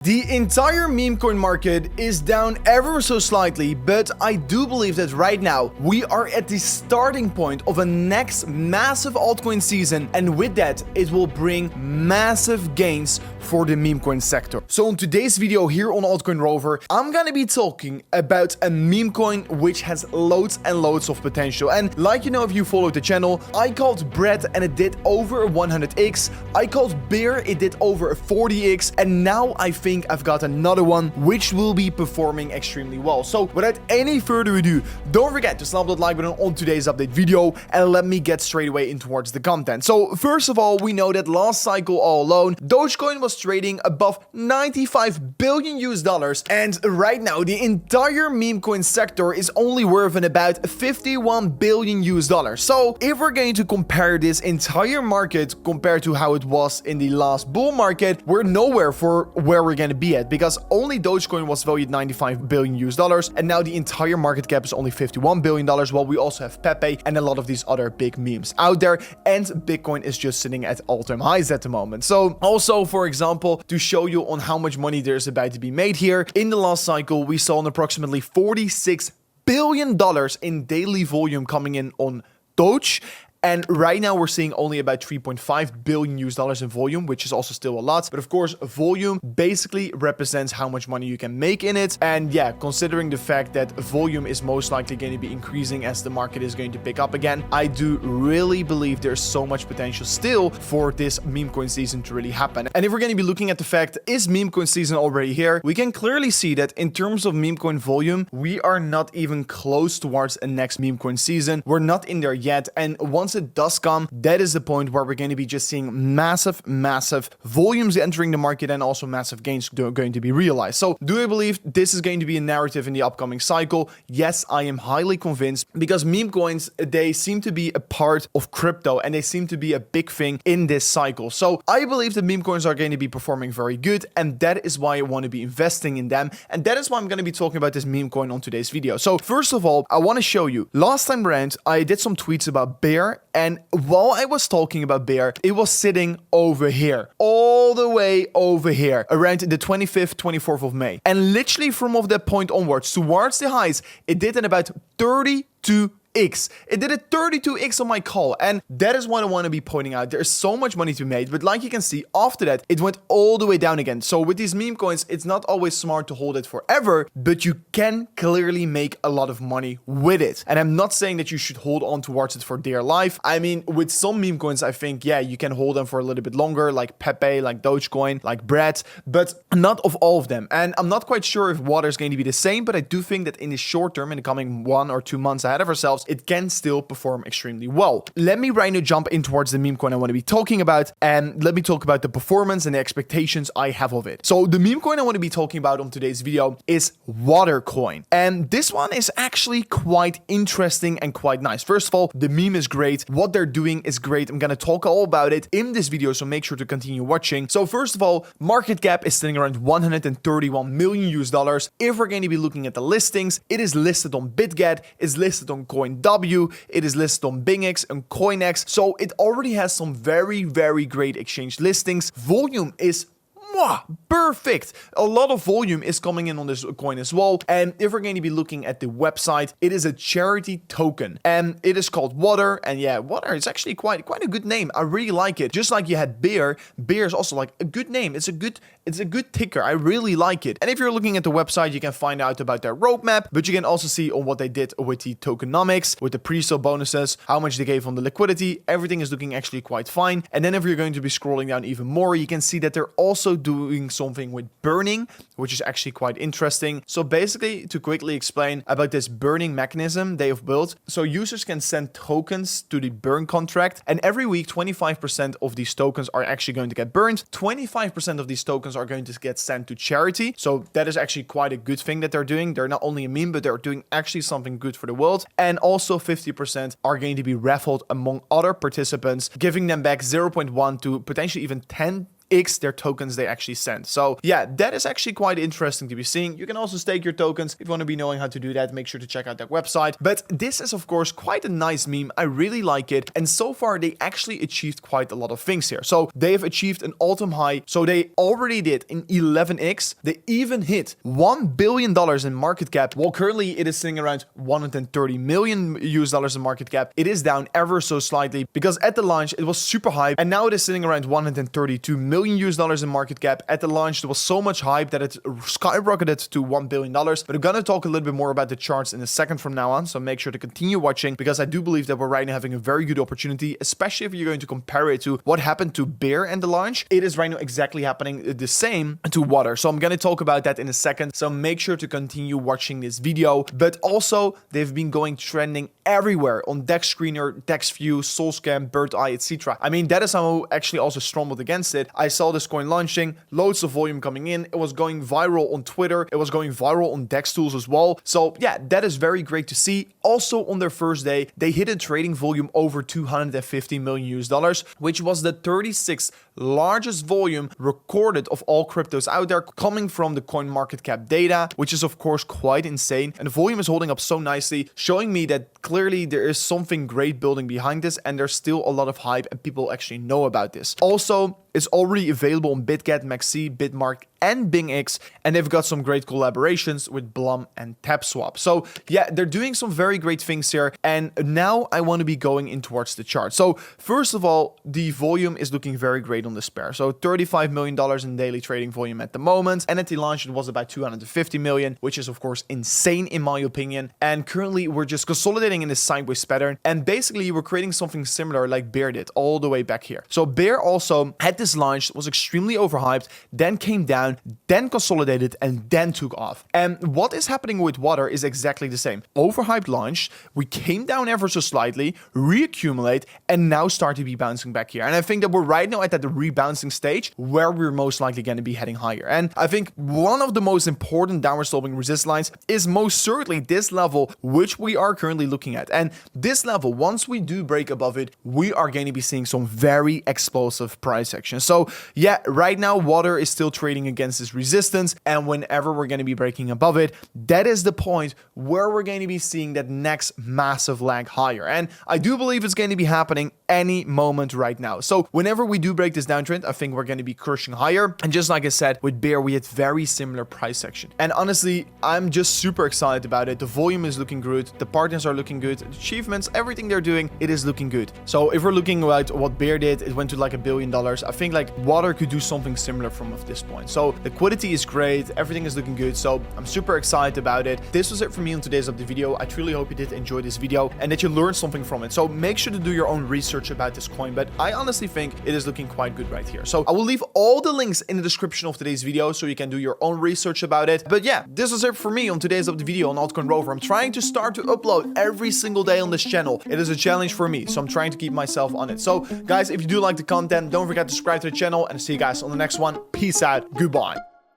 The entire meme coin market is down ever so slightly, but I do believe that right now we are at the starting point of a next massive altcoin season, and with that it will bring massive gains for the meme coin sector. So in today's video here on Altcoin Rover, I'm gonna be talking about a meme coin which has loads and loads of potential. And like you know, if you followed the channel, I called bread and it did over a 100x. I called beer, it did over a 40x, and now I think I've got another one which will be performing extremely well. So without any further ado, don't forget to slap that like button on today's update video, and let me get straight away in towards the content. So first of all, we know that last cycle all alone, Dogecoin was trading above 95 billion US dollars, and right now the entire meme coin sector is only worth in about 51 billion US dollars. So if we're going to compare this entire market compared to how it was in the last bull market, we're nowhere for where we're going to be at, because only Dogecoin was valued 95 billion US dollars, and now the entire market cap is only 51 billion dollars, while we also have Pepe and a lot of these other big memes out there, and Bitcoin is just sitting at all-time highs at the moment. So also, for example, to show you on how much money there's about to be made here, in the last cycle we saw an approximately 46 billion dollars in daily volume coming in on Doge. And right now we're seeing only about 3.5 billion US dollars in volume, which is also still a lot. But of course, volume basically represents how much money you can make in it. And yeah, considering the fact that volume is most likely going to be increasing as the market is going to pick up again, I do really believe there's so much potential still for this meme coin season to really happen. And if we're going to be looking at the fact, is meme coin season already here? We can clearly see that in terms of meme coin volume, we are not even close towards a next meme coin season. We're not in there yet. And once it does come, that is the point where we're going to be just seeing massive volumes entering the market, and also massive gains going to be realized. So do I believe this is going to be a narrative in the upcoming cycle? Yes, I am highly convinced, because meme coins, they seem to be a part of crypto, and they seem to be a big thing in this cycle. So I believe that meme coins are going to be performing very good, and that is why I want to be investing in them, and that is why I'm going to be talking about this meme coin on today's video. So first of all, I want to show you, last time around I did some tweets about bear, and while I was talking about bear, it was sitting over here, all the way over here, around the 25th, 24th of May. And literally from that point onwards, towards the highs, it did in about 32x. It did a 32x on my call, and that is what I want to be pointing out. There's so much money to be made, but like you can see, after that, it went all the way down again. So with these meme coins, it's not always smart to hold it forever, but you can clearly make a lot of money with it. And I'm not saying that you should hold on towards it for dear life. I mean, with some meme coins, I think, yeah, you can hold them for a little bit longer, like Pepe, like Dogecoin, like bread, but not of all of them. And I'm not quite sure if water is going to be the same, but I do think that in the short term, in the coming 1 or 2 months ahead of ourselves, it can still perform extremely well. Let me right now jump in towards the meme coin I want to be talking about, and let me talk about the performance and the expectations I have of it. So the meme coin I want to be talking about on today's video is Watercoin, and this one is actually quite interesting and quite nice. First of all, the meme is great. What they're doing is great. I'm gonna talk all about it in this video, so make sure to continue watching. So first of all, market cap is sitting around 131 million US dollars. If we're going to be looking at the listings, it is listed on BitGet, it's listed on CoinW, it is listed on binance and CoinEx, so it already has some very great exchange listings. Volume is perfect. A lot of volume is coming in on this coin as well. And if we're going to be looking at the website, it is a charity token, and it is called Water. And yeah, Water is actually quite a good name. I really like it. Just like you had beer is also like a good name. It's a good ticker. I really like it. And if you're looking at the website, you can find out about their roadmap, but you can also see on what they did with the tokenomics, with the pre-sale bonuses, how much they gave on the liquidity. Everything is looking actually quite fine. And then if you're going to be scrolling down even more, you can see that they're also doing something with burning, which is actually quite interesting. So basically, to quickly explain about this burning mechanism they have built, so users can send tokens to the burn contract, and every week 25% of these tokens are actually going to get burned. 25% of these tokens are going to get sent to charity. So that is actually quite a good thing that they're doing. They're not only a meme, but they're doing actually something good for the world. And also 50% are going to be raffled among other participants, giving them back 0.1 to potentially even 10 x their tokens they actually send. So yeah, that is actually quite interesting to be seeing. You can also stake your tokens. If you want to be knowing how to do that, make sure to check out that website. But this is of course quite a nice meme. I really like it. And so far they actually achieved quite a lot of things here. So they have achieved an all-time high. So they already did in 11x. They even hit $1 billion in market cap. Well, currently it is sitting around 130 million US dollars in market cap. It is down ever so slightly because at the launch it was super hype, and now it is sitting around 132 million US dollars in market cap. At the launch there was so much hype that it skyrocketed to $1 billion. But I'm gonna talk a little bit more about the charts in a second from now on, so make sure to continue watching because I do believe that we're right now having a very good opportunity, especially if you're going to compare it to what happened to Bear and the launch. It is right now exactly happening the same to Water. So I'm gonna talk about that in a second, so make sure to continue watching this video. But also they've been going trending everywhere on Dex Screener, Dex View, Solscan, Bird Eye, etc. I mean, that is how I actually also stumbled against it. I saw this coin launching, loads of volume coming in. It was going viral on Twitter. It was going viral on Dex tools as well. So yeah, that is very great to see. Also on their first day, they hit a trading volume over 250 million US dollars, which was the 36th largest volume recorded of all cryptos out there, coming from the coin market cap data, which is of course quite insane. And the volume is holding up so nicely, showing me that clearly there is something great building behind this, and there's still a lot of hype and people actually know about this. Also, it's already available on BitGet, Maxi, Bitmark, and BingX, and they've got some great collaborations with Blum and TapSwap. So yeah, they're doing some very great things here, and now I want to be going in towards the chart. So first of all, the volume is looking very great on this pair. So $35 million in daily trading volume at the moment, and at the launch it was about 250 million, which is of course insane in my opinion. And currently we're just consolidating in this sideways pattern, and basically we're creating something similar like Bear did all the way back here. So Bear also had this launch, was extremely overhyped, then came down, then consolidated, and then took off. And what is happening with Water is exactly the same. Overhyped launch, we came down ever so slightly, reaccumulate, and now start to be bouncing back here. And I think that we're right now at that rebouncing stage where we're most likely going to be heading higher. And I think one of the most important downward sloping resist lines is most certainly this level, which we are currently looking at. And this level, once we do break above it, we are going to be seeing some very explosive price action. So yeah, right now Water is still trading against this resistance, and whenever we're going to be breaking above it, that is the point where we're going to be seeing that next massive leg higher. And I do believe it's going to be happening any moment right now. So whenever we do break this downtrend, I think we're going to be crushing higher. And just like I said, with Bear, we had very similar price action. And honestly, I'm just super excited about it. The volume is looking good. The partners are looking good. The achievements, everything they're doing, it is looking good. So if we're looking at what Bear did, it went to like $1 billion. I think like Water could do something similar from this point. So liquidity is great. Everything is looking good. So I'm super excited about it. This was it for me on today's update video. I truly hope you did enjoy this video and that you learned something from it. So make sure to do your own research about this coin, but I honestly think it is looking quite good right here. So I will leave all the links in the description of today's video so you can do your own research about it. But yeah, this was it for me on today's update video on Altcoin Rover. I'm trying to start to upload every single day on this channel. It is a challenge for me, so I'm trying to keep myself on it. So guys, if you do like the content, don't forget to subscribe to the channel, and I'll see you guys on the next one. Peace out. Goodbye.